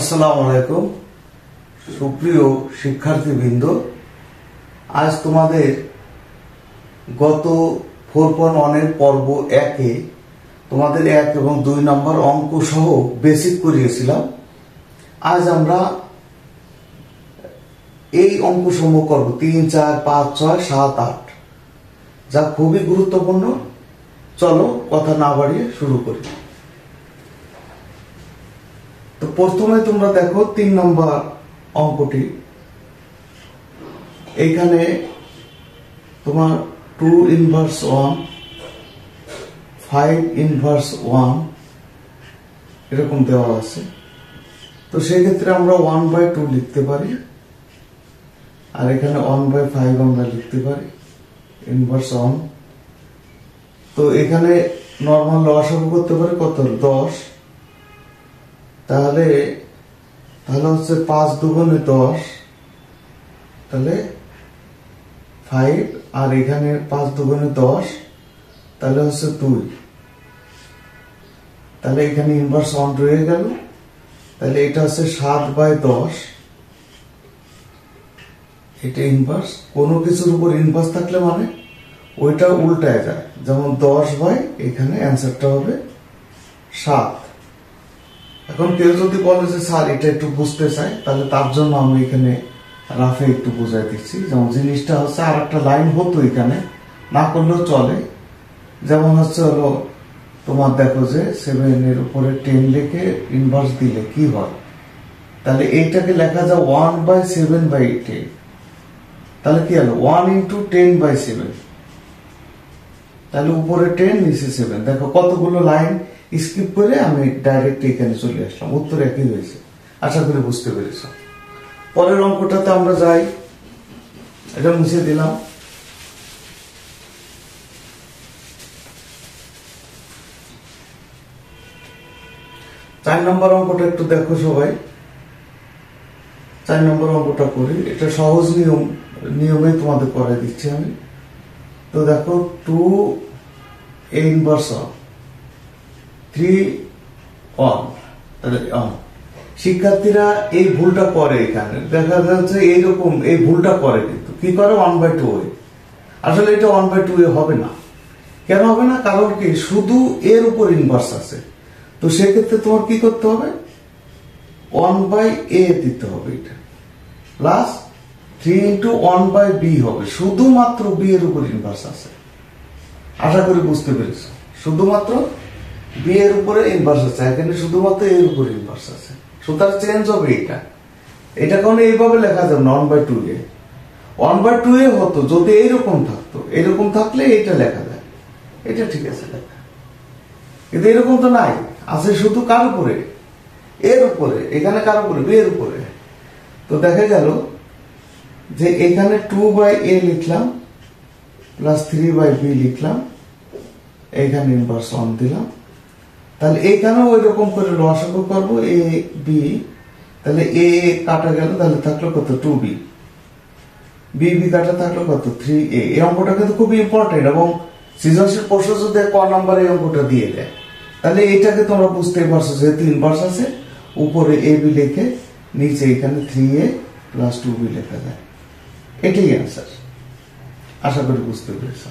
আসসালামু আলাইকুম সুপ্রিয় শিক্ষার্থীবৃন্দ, আজ তোমাদের গত 4.1 এর পর্ব 1 এ তোমাদের 1 এবং 2 নম্বর অঙ্ক সহ বেসিক করিয়েছিলাম। আজ আমরা এই অঙ্ক সমূহ করব 3, 4, 5, 6, 7, 8, যা খুবই গুরুত্বপূর্ণ। চলো কথা না বাড়িয়ে শুরু করি। তো প্রথমে তোমরা দেখো 3 নম্বর অঙ্কটি। এইখানে তোমার 2 ইনভার্স 1, 5 ইনভার্স 1 এরকম দেওয়া আছে। তো সেই ক্ষেত্রে আমরা 1/2 লিখতে পারি, আর এখানে 1/5 আমরা লিখতে পারি ইনভার্স 1। তো এখানে নরমাল লসাগু করতে পারি কত, 10। তাহলে হচ্ছে 5 দুগুণে 10, তাহলে 5, আর এখানে 5 দুগুণে 10, তাহলে হচ্ছে 2। তাহলে এখানে ইনভার্স 1 রয়ে গেল। তাহলে এটা হচ্ছে 7/10। এটা ইনভার্স, কোনো কিছুর উপর ইনভার্স থাকলে মানে ওইটা উল্টায় যায়। যেমন 10 এখানে অ্যান্সারটা হবে 7। এখন কেউ যদি বলে যে স্যার এটা একটু বুঝতে চাই, তাহলে তার জন্য আমি এখানে রাফে একটু বোঝাই দিচ্ছি। যেমন জিনিসটা হচ্ছে আর একটা লাইন হতো, এখানে না করলেও চলে। যেমন হচ্ছে হলো তোমার দেখো যে 7 এর উপরে 10 লিখে ইনভার্স দিলে কি হয়, তাহলে এইটাকে লেখা যায় 1/7/10। তাহলে কি হলো 1 × 10/7। তাহলে উপরে 10 নিচে 7। দেখো কতগুলো লাইন স্কিপ করে আমি ডাইরেক্ট এখানে চলে আসলাম, উত্তর একই হয়েছে। আশা করি বুঝতে পেরেছ। পরের অঙ্কটাতে আমরা যাই, এটা মুছে দিলাম। চার নম্বর অঙ্কটা একটু দেখো সবাই। 4 নম্বর অঙ্কটা করি, এটা সহজ নিয়মে তোমাদের করে দিচ্ছি আমি। তো দেখো 2 ইনভার্স 3 1, তাহলে শিক্ষার্থীরা এই ভুলটা করে। এখানে দেখা যাচ্ছে এইরকম এই ভুলটা করে, কিন্তু কি করে 1/2 আসলে এটা 1/2 হবে না। কেন হবে না? কারণ কি, শুধু এর উপর ইনভার্স আছে। তো সেক্ষেত্রে তোমার কি করতে হবে, 1/a দিতে হবে, এটা প্লাস 3 × 1/b হবে। শুধুমাত্র b এর উপর ইনভার্স আছে। আশা করি বুঝতে পেরেছ। শুধুমাত্র b এর উপরে ইনভার্স আছে, এখানে শুধুমাত্র এর উপর ইনভার্স আছে। সুতরাং চেঞ্জ হবে এটা কারণে এইভাবে লেখা যাবে না 1/2a। 1/2a হতো যদি এইরকম থাকতো, এরকম থাকলে এটা লেখা যায়, এটা ঠিক আছে লেখা। কিন্তু এরকম তো নাই, আছে শুধু কার উপরে, এর উপরে। এখানে কার উপরে, b এর উপরে। তো দেখা গেল যে এখানে 2/a লিখলাম প্লাস 3/b লিখলাম, এইখানে ইনভার্স 1 দিলাম। তাহলে এইখানেও ওই রকম করে লসাগু করবো a b। তাহলে a কাটা গেল, তাহলে থাকলো কত, 2b। b কাটা থাকলো কত, 3a। এই অঙ্কটা কিন্তু খুবই ইম্পর্টেন্ট, এবং সৃজনশীল প্রশ্ন যদি ক নম্বরে এই অঙ্কটা দিয়ে দেয়, তাহলে এইটাকে তোমরা বুঝতেই পারছো, যেহেতু ইনভার্স আছে উপরে a b লিখে নিচে এখানে 3a প্লাস 2b লেখা যায়। এটাই অ্যান্সার। আশা করি বুঝতে পেরেছ।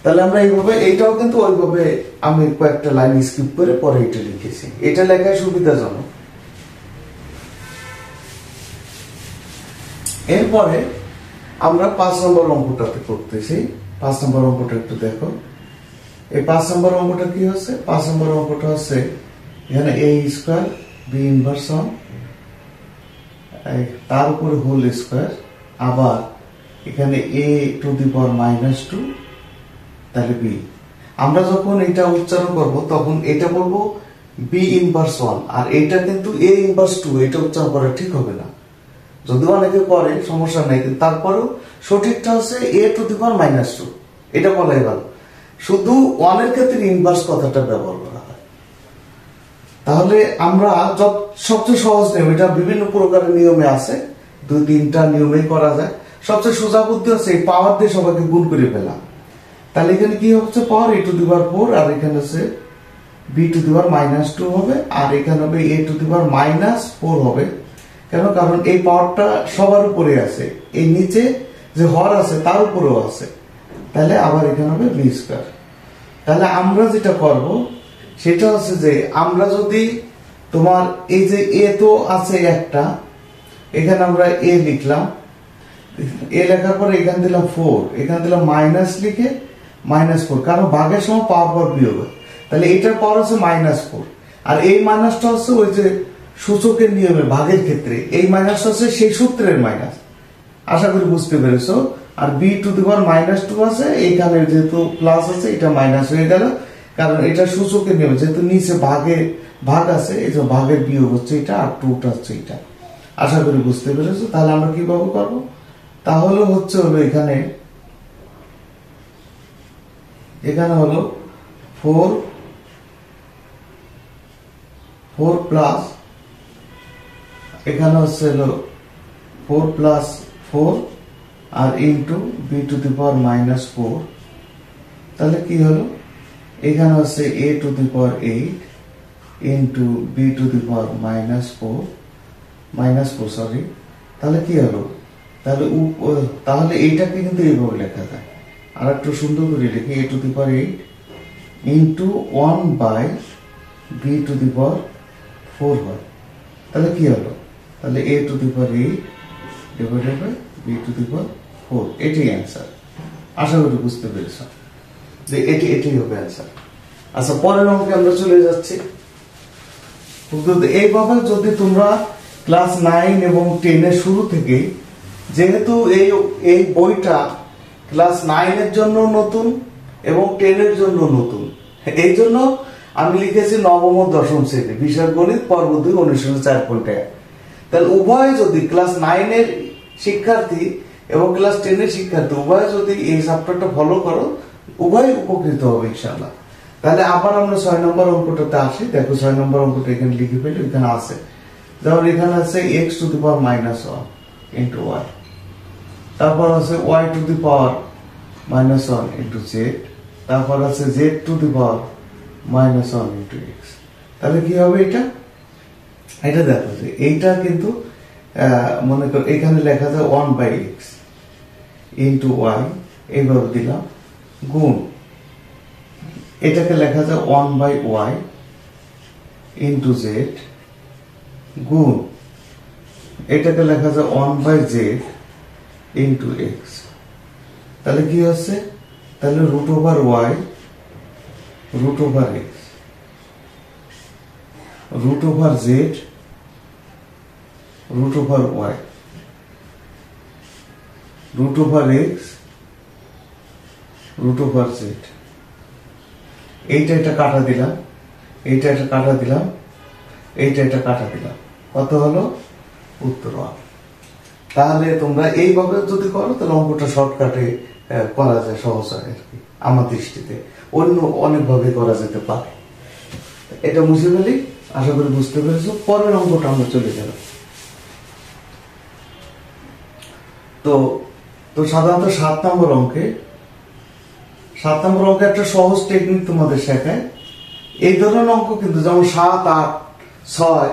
তাহলে আমরা এইভাবে, এইটাও কিন্তু ওইভাবে আমি কয়েকটা লাইন স্কিপ করে পরে এটা লিখেছি, এটা লেখায় সুবিধাজনক। এরপরে আমরা 5 নম্বর অঙ্কটাতে করতেছি। 5 নম্বর অঙ্কটা একটু দেখো। এই 5 নম্বর অঙ্কটা কি হচ্ছে, 5 নম্বর অঙ্কটা হচ্ছে এখানে a² b ইনভার্স 1, তার উপরে হোল স্কোয়ার, আবার এখানে a⁻², তাহলে b। আমরা যখন এটা উচ্চারণ করব তখন এটা বলবো b ইনভার্স 1, আর এটা কিন্তু a ইনভার্স 2। এটা উচ্চারণ করা ঠিক হবে না, যদিও অনেকে করে, সমস্যা নাই, কিন্তু তারপরেও সঠিকটা হচ্ছে a⁻²। এটা বলাই ভালো। শুধু 1 এর ক্ষেত্রে ইনভার্স কথাটা ব্যবহার করা হয়। তাহলে আমরা সবচেয়ে সহজ নিয়ম, এটা বিভিন্ন প্রকারের নিয়মে আছে, 2-3টা নিয়মেই করা যায়। সবচেয়ে সোজা বুদ্ধি হচ্ছে এই পাওয়ার দিয়ে সবাইকে গুণ করে ফেলা। তাহলে এখানে কি হচ্ছে, পাওয়ার a⁴, আর এখানে হচ্ছে B to the power minus 2 হবে, আর এখানে হবে এ টু দি পাওয়ার মাইনাস 4 হবে। কেন? কারণ এই পাওয়ারটা সবার উপরে আছে, এই নিচে যে হর আছে তার উপরেও আছে, তাহলে আবার এখানে হবে বি স্কয়ার। তাহলে আমরা যেটা করব সেটা হচ্ছে যে আমরা যদি তোমার এই যে এ তো আছে একটা, এখানে আমরা এ লিখলাম, এ লেখার পরে এখানে দিলাম 4, এখানে দিলাম মাইনাস লিখে -4, কারণ ভাগের সময় পাওয়ার পর বিয়োগ, তাহলে এটার পাওয়ার হচ্ছে -4, আর এই মাইনাসটা হচ্ছে ওই যে সূচকের নিয়মে ভাগের ক্ষেত্রে এই মাইনাসটা হচ্ছে সেই সূত্রের মাইনাস। আশা করি বুঝতে পেরেছো। আর বি টু দি পাওয়ার -2 আছে, এইখানে যেহেতু প্লাস আছে এটা মাইনাস হয়ে গেল, কারণ এটা সূচকের নিয়ম, যেহেতু নিচে ভাগ আছে এই যে ভাগের বিয়োগ হচ্ছে এটা, আর 2টা হচ্ছে এটা। আশা করি বুঝতে পেরেছো। তাহলে আমরা কিভাবে করবো? তাহলে হচ্ছে হলো এখানে হলো 4 প্লাস, এখানে হচ্ছে হলো 4 প্লাস 4 আর into B to the power -4। তাহলে কি হলো? এখানে হচ্ছে A to the power 8 into B to the power -4 sorry. তাহলে কি হলো? তাহলে এইটাকে কিন্তু এইভাবে লেখা যায়, আর একটু সুন্দর করে লিখি, A to the power 8 into 1 by B to the power 4 হয়। তাহলে কি হলো? তাহলে A to the power 8 divided by B to the power 4, এটাই অ্যান্সার। আশা করি বুঝতে পেরেছ যে এটাই হবে অ্যান্সার। আচ্ছা, পরের অঙ্কে আমরা চলে যাচ্ছি। এইভাবে যদি তোমরা ক্লাস 9 এবং 10 এর শুরু থেকে, যেহেতু এই বইটা ক্লাস 9 এর জন্য নতুন এবং 10 এর জন্য নতুন, এই জন্য আমি লিখেছি নবম ও দশম শ্রেণী বিষয় গণিত পর্ব 2 অনুশীলনী 4.1। তাহলে উভয় যদি ক্লাস 9 এর শিক্ষার্থী এবং ক্লাস 10 এর শিক্ষার্থী উভয় যদি এই চ্যাপ্টারটা ফলো করো, উভয় উপকৃত হবে ইনশাআল্লাহ। তাহলে আবার আমরা 6 নম্বর অঙ্কটাতে আসি। দেখো 6 নম্বর অঙ্কটা এখানে লিখে ফেলি, এখানে আছে, যেমন এখানে আছে x two the power -1 into y, তারপর আছে y two the power -1 into z, তারপর আছে z two the power -1 into x। তাহলে কি হবে এটা দেখো যে এইটা কিন্তু মনে করো এখানে লেখা যায় 1 বাই x ইন্টু y, এইভাবে দিলাম, গুণ এটাকে লেখা যায় 1 বাই y ইন্টু z, গুণ এটাকে লেখা যায় 1 বাই z ইন্টু x। তাহলে কি হচ্ছে? তাহলে root over y root over x, root over z root over y, root over x root over z। এইটা এটা কাটা দিলাম, এইটা এটা কাটা দিলাম, এইটা এটা কাটা দিলাম, কত হলো? উত্তর 1। তাহলে তোমরা এইভাবে যদি করো তাহলে অঙ্কটা শর্টকাটে করা যায়, সহজ হয় আর কি আমার দৃষ্টিতে। অন্য অনেকভাবে করা যেতে পারে। এটা মুছে ফেলি, আশা করি বুঝতে পেরেছো। পরের অঙ্কটা আমরা চলে গেল। তো সাধারণত 7 নম্বর অঙ্কে একটা সহজ টেকনিক তোমাদের শেখায়। এই ধরনের অঙ্ক কিন্তু যেমন 7, 8, 6,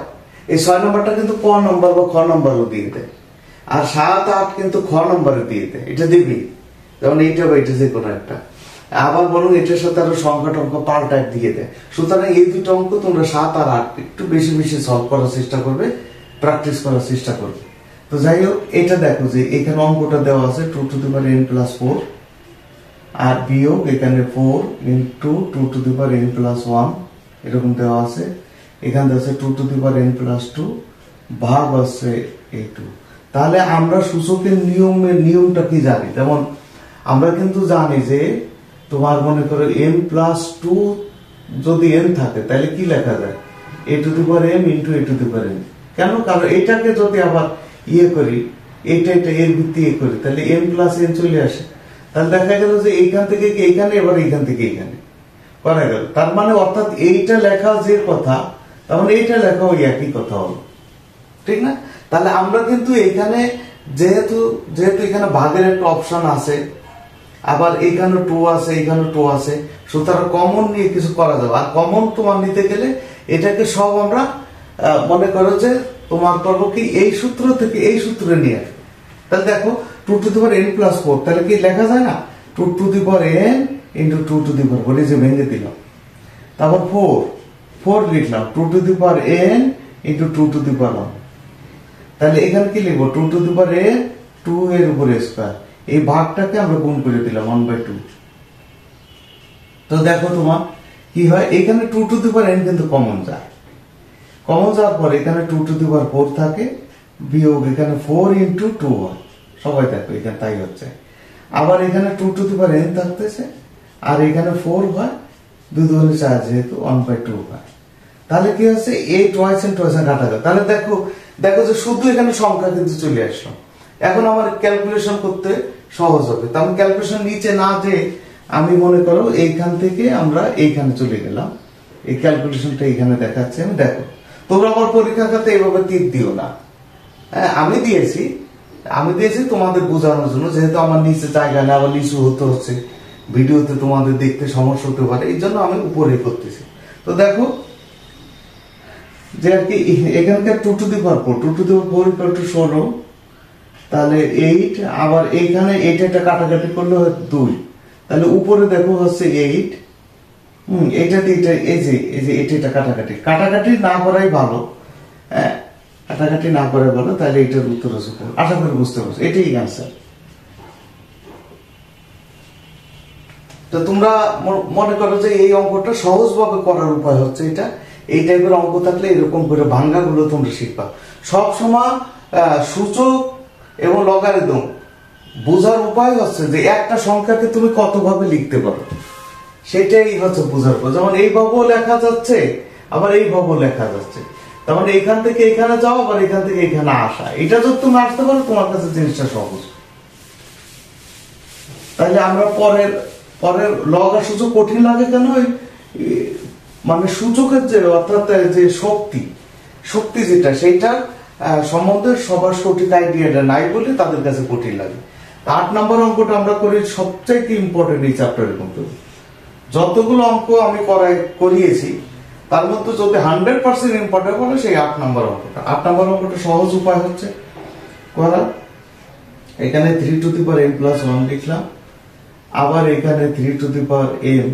এই 6 নম্বরটা কিন্তু ক নম্বর বা খ নম্বরও দিয়ে দেয়, আর 7, 8 কিন্তু খ নম্বরে দিয়ে দেয়। এটা দিবি, যেমন এইটা বা এটা যে কোনো একটা, আবার বলুন এটার সাথে আরো সংখ্যা টঙ্ক পাল্টা দিয়ে দেয়। সুতরাং এই দুটো অঙ্ক তোমরা 7 আর 8 একটু বেশি বেশি সলভ করার চেষ্টা করবে, প্র্যাকটিস করার চেষ্টা করবে। তো যাই হোক, এটা দেখো যে এখানে অঙ্কটা দেওয়া আছে 2 to the power n plus 4, আর বিয়োগ এখানে 4 into 2 to the power n plus 1 এরকম দেওয়া আছে। এখানে আছে 2 to the power n plus 2 ভাগ আছে a2। তাহলে আমরা সূচকের নিয়মটা কি জানি? যেমন আমরা কিন্তু জানি যে তোমার মনে করো n প্লাস 2 যদি n থাকে তাহলে কি লেখা যায়? a two the power m into a two the power n। কেন? কারণ এটাকে যদি আবার করি, এটা এর ভিত্তি করি, তাহলে m প্লাস n চলে আসে। তাহলে দেখা গেল যে এইখান থেকে এইখানে, এবার এইখান থেকে এইখানে করা গেল। তার মানে অর্থাৎ এইটা লেখা যে কথা, তার মানে এইটা লেখা ওই একই কথা হলো, ঠিক না? তাহলে আমরা কিন্তু এইখানে যেহেতু এখানে ভাগের একটা অপশন আছে, আবার এইখানে 2 আছে, এইখানে 2 আছে, সুতরাং কমন নিয়ে কিছু করা যাবে। আর কমন তোমার নিতে গেলে এটাকে সব আমরা মনে করো যে তোমার করবো কি এই সূত্র থেকে এই সূত্রে নিয়ে আসবে। তাহলে দেখো 2 to the power n plus 4, তাহলে কি লেখা যায় না 2 to the power n into 2 to the power 4, এই যে ভেঙে দিলাম। তারপর 4 লিখলাম 2 to the power n into 2 to the power 1। তাহলে এখানে কি লিখবো 2 টু দি পাওয়ার n 2 এর উপরে স্কয়ার, এই ভাগটাকে আমরা গুণ করে দিলাম 1/2। তো দেখো তোমার কি হয়, এখানে 2 টু দি পাওয়ার n কিন্তু কমন যায়, কমন যাওয়ার পর এখানে 2 টু দি পাওয়ার 4 থাকে, বিয়োগ এখানে 4 ইন্টু 2 হয়, সবাই দেখো এখানে তাই হচ্ছে। আবার এখানে 2 টু দি পাওয়ার n থাকতেছে, আর এখানে 4 হয়, 2 দুগুণে 4 যেহেতু 1/2 হয়। তাহলে কি হচ্ছে এই টয়েস এন্ড টয়েস কাটা যায়। তাহলে দেখো যে শুধু এখানে সংখ্যা কিন্তু চলে আসলো। এখন আমার ক্যালকুলেশন করতে সহজ হবে। তাহলে ক্যালকুলেশন নিচে না যে আমি মনে করো এইখান থেকে আমরা এইখানে চলে গেলাম, এই ক্যালকুলেশনটা এখানে দেখাচ্ছে। আমি দেখো তোমরা আমার পরীক্ষা খাতে এইভাবে তীর দিও না। হ্যাঁ, আমি দিয়েছি তোমাদের বোঝানোর জন্য, যেহেতু আমার নিচে জায়গা নেই, আবার নিচু হতে হচ্ছে, ভিডিওতে তোমাদের দেখতে সমস্যা হতে পারে, এই জন্য আমি উপরে করতেছি। তো দেখো যে আর কি এখানকার 2 to the power 4, 2 to the power 4 equal to 16, তাহলে 8, আবার এইখানে এটা কাটাকাটি করলে হয় 2, তাহলে উপরে দেখো হচ্ছে 8, এইটা এই যে এটা কাটাকাটি না করাই ভালো। হ্যাঁ, কাটাকাটি না করাই ভালো। তাহলে এটার উত্তর হচ্ছে 4। আশা করি বুঝতে পারছো, এটাই অ্যান্সার। তো তোমরা মনে করো যে এই অঙ্কটা সহজভাবে করার উপায় হচ্ছে এটা। এই টাইপের অঙ্ক থাকলে এরকম করে ভাঙ্গাগুলো তোমরা শিখবা। সবসময় সূচক এবং লগারিদম বোঝার উপায় হচ্ছে যে একটা সংখ্যাকে তুমি কতভাবে লিখতে পারো, সেটাই হচ্ছে বোঝার পর। যেমন এইভাবেও লেখা যাচ্ছে, আবার এইভাবেও লেখা যাচ্ছে। তার মানে এখান থেকে এখানে যাও, আবার এখান থেকে এখানে আসা, এটা যদি তুমি আসতে পারো তোমার কাছে জিনিসটা সহজ। তাহলে আমরা পরের লগ আর সূচক কঠিন লাগে কেন, মানে সূচকের যে অর্থাৎ যে শক্তি যেটা সেইটা সম্বন্ধে সবার সঠিক আইডিয়াটা নাই বলে তাদের কাছে কঠিন লাগে। 8 নম্বর অঙ্কটা আমরা করি সবচাইতে ইম্পর্টেন্ট এই চ্যাপ্টারের মধ্যে। যতগুলো অঙ্ক আমি করিয়েছি তার মধ্যে যদি 100% ইম্পর্টেন্ট বলে সেই 8 নম্বর অঙ্কটা। 8 নম্বর অঙ্কটা সহজ উপায় হচ্ছে করা, এখানে 3 to the power m plus 1 লিখলাম, আবার এখানে 3 টু দি পাওয়ার m,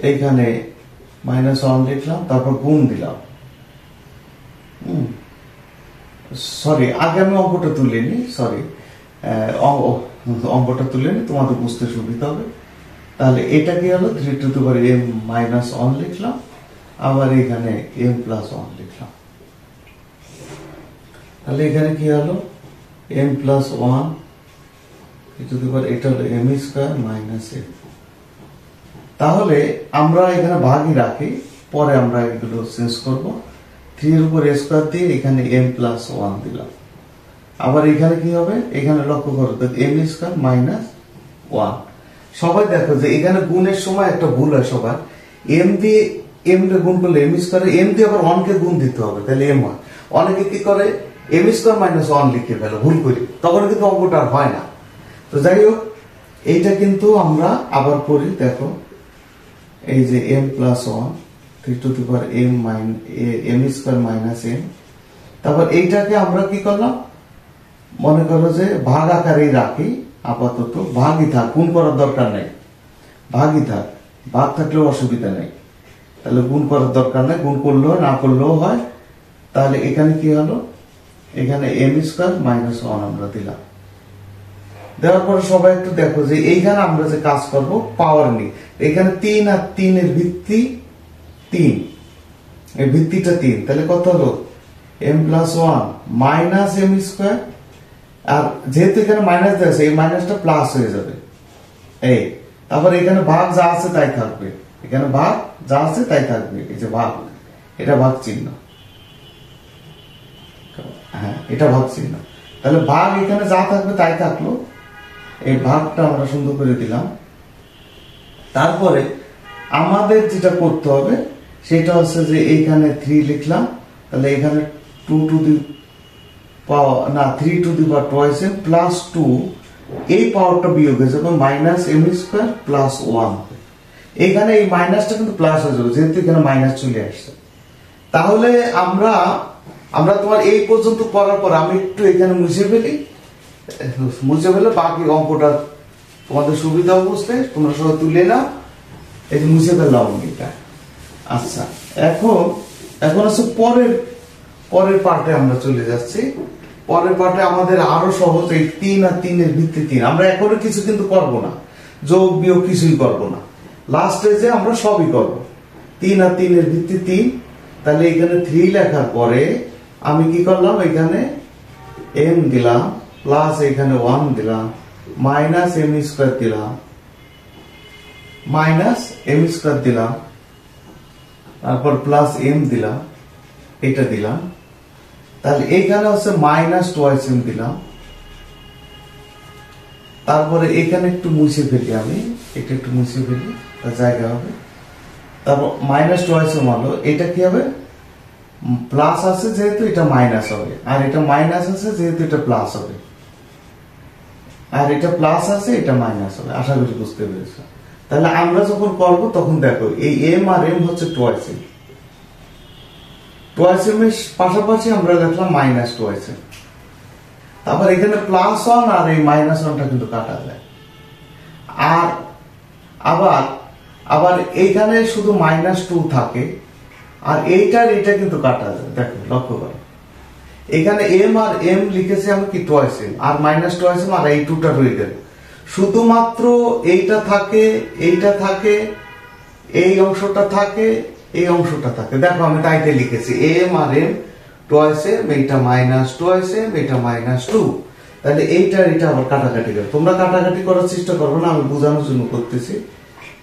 এইখানে -1 লিখলাম, তারপর গুণ দিলাম। সরি, আগে আমি অঙ্কটা তুলে নি, তোমাদের বুঝতে সুবিধা হবে। তাহলে এটা কি হলো 3 টু দি পাওয়ার m -1 লিখলাম, আবার এখানে m প্লাস 1 লিখলাম। তাহলে এখানে কি হলো m প্লাস 1 টু দি পাওয়ার, এটা হলো m স্কয়ার মাইনাস m। তাহলে আমরা এখানে ভাগই রাখি, পরে আমরা এগুলো চেঞ্জ করব। 3 এর উপর স্কয়ার দিয়ে এখানে m প্লাস 1 দিলাম। আবার এখানে কি হবে, এখানে লক্ষ্য করো m স্কয়ার মাইনাস 1। সবাই দেখো যে এখানে গুণের সময় একটা ভুল হয় সবার, m দিয়ে m কে গুণ করলে m স্কয়ারে m দিয়ে আবার 1 কে গুণ দিতে হবে, তাহলে m হয়। অনেকে কি করে m স্কয়ার মাইনাস 1 লিখে ফেলে ভুল করে, তখন কিন্তু অঙ্কটা আর হয় না। তো যাই হোক, এইটা কিন্তু আমরা আবার করি। দেখো এই যে m plus 1, 3 to the power m square minus m। তারপর এইটাকে আমরা কি করলাম, মনে করো যে ভাগ আকারেই রাখি, আপাতত ভাগই থাক, গুণ করার দরকার নেই, ভাগই থাক, ভাগ থাকলেও অসুবিধা নেই। তাহলে গুণ করার দরকার নেই, গুণ করলেও না করলেও হয়। তাহলে এখানে কি হলো, এখানে m স্কয়ার মাইনাস 1 আমরা দিলাম। দেওয়ার পরে সবাই একটু দেখো যে এইখানে আমরা যে কাজ করব পাওয়ার নিয়ে, এখানে 3 আর 3 এর ভিত্তি 3, এই ভিত্তিটা 3, তাহলে কত হলো m plus 1 minus m square. আর যেহেতু এখানে মাইনাস দেওয়া আছে, এই মাইনাসটা প্লাস হয়ে যাবে এই। তারপর এখানে ভাগ যা আছে তাই থাকবে, এখানে ভাগ যা আছে তাই থাকবে, এই যে ভাগ, এটা ভাগ চিহ্ন, হ্যাঁ এটা ভাগ চিহ্ন। তাহলে ভাগ এখানে যা থাকবে তাই থাকলো, এই ভাগটা আমরা সুন্দর করে দিলাম। তারপরে আমাদের যেটা করতে হবে সেটা হচ্ছে যে এইখানে 3 লিখলাম, তাহলে এখানে 2 টু দি পাওয়ার না 3 to the power twice m plus 2 এই পাওয়ারটা বিয়োগ হয়ে যাবে মাইনাস এম স্কোয়ার প্লাস 1। এখানে এই মাইনাসটা কিন্তু প্লাস হয়ে যাবে যেহেতু এখানে মাইনাস চলে আসছে। তাহলে আমরা তোমার এই পর্যন্ত করার পর আমি একটু এখানে মুছে ফেলে বাকি অঙ্কটা তোমাদের সুবিধা বুঝতে তোমরা সব তুলে নাও। এই যে মুছে ফেললাম এটা। আচ্ছা, এখন হচ্ছে পরের পার্টে আমরা চলে যাচ্ছি। পরের পার্টে আমাদের আরো সহজ, এই 3 আর 3 এর ভিত্তি 3। আমরা এখনো কিছু কিন্তু করবো না, যোগ বিয়োগ কিছুই করবো না, লাস্টে যে আমরা সবই করবো। 3 আর 3 এর ভিত্তি 3। তাহলে এখানে 3 লেখার পরে আমি কি করলাম, এখানে m দিলাম, প্লাস এখানে 1 দিলাম, মাইনাস এম স্কোয়ার দিলাম, তারপর প্লাস m দিলাম, এটা দিলাম। তাহলে এইখানে হচ্ছে মাইনাস টুয়াইস এম দিলাম। তারপরে এখানে একটু মুছে ফেলি, আমি এটা একটু মুছে ফেলি, তার জায়গা হবে। তারপর মাইনাস টুয়াইস এম হলো, এটা কি হবে, প্লাস আছে যেহেতু এটা মাইনাস হবে, আর এটা মাইনাস আছে যেহেতু এটা প্লাস হবে, আর এটা প্লাস আছে এটা মাইনাস হবে। আশা করি বুঝতে পেরেছো। তাহলে আমরা যখন করব তখন দেখো এই এম আর এম হচ্ছে টুয়াইস এম এর পাশাপাশি আমরা লিখলাম মাইনাস টুয়াইস এম। তারপর এখানে প্লাস 1 আর এই মাইনাস 1টা কিন্তু কাটা যায়। আর আবার এইখানে শুধু মাইনাস 2 থাকে, আর এটা কিন্তু কাটা যায়। দেখো, লক্ষ্য করো, এখানে এম আর এম লিখেছি আমি কি টুয়াইস এম, আর মাইনাস টুয়াইস এম, আর এই 2টা রয়ে গেল। শুধুমাত্র এইটা থাকে, এই অংশটা থাকে, এই অংশটা থাকে। দেখো আমি তাইতে লিখেছি এম আর এম টুয়াইস এম, এইটা মাইনাস টুয়াইস এম, এটা মাইনাস 2। তাহলে এটা আবার কাটাকাটি করে, তোমরা কাটাকাটি করার চেষ্টা করবে না, আমি বোঝানোর জন্য করতেছি।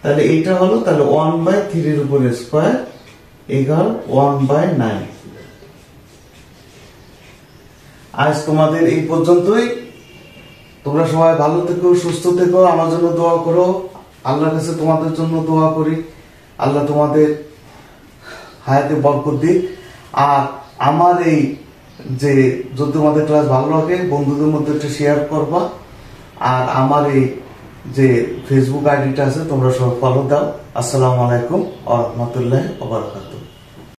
তাহলে এইটা হলো, তাহলে 1/3 এর উপরে স্কোয়ার ইকুয়াল 1/9। আজ তোমাদের এই পর্যন্তই। তোমরা সবাই ভালো থেকো, সুস্থ থেকো, আমার জন্য দোয়া করো, আল্লাহর কাছে তোমাদের জন্য দোয়া করি, আল্লাহ তোমাদের হায়াতে বরকত দিক। আর আমার এই যে যদি তোমাদের ক্লাস ভালো লাগে বন্ধুদের মধ্যে একটু শেয়ার করবা, আর আমার এই যে ফেসবুক আইডিটা আছে তোমরা সব ফলো দাও। আসসালামু আলাইকুম ওয়া রাহমাতুল্লাহি ওয়া বারাকাতুহু।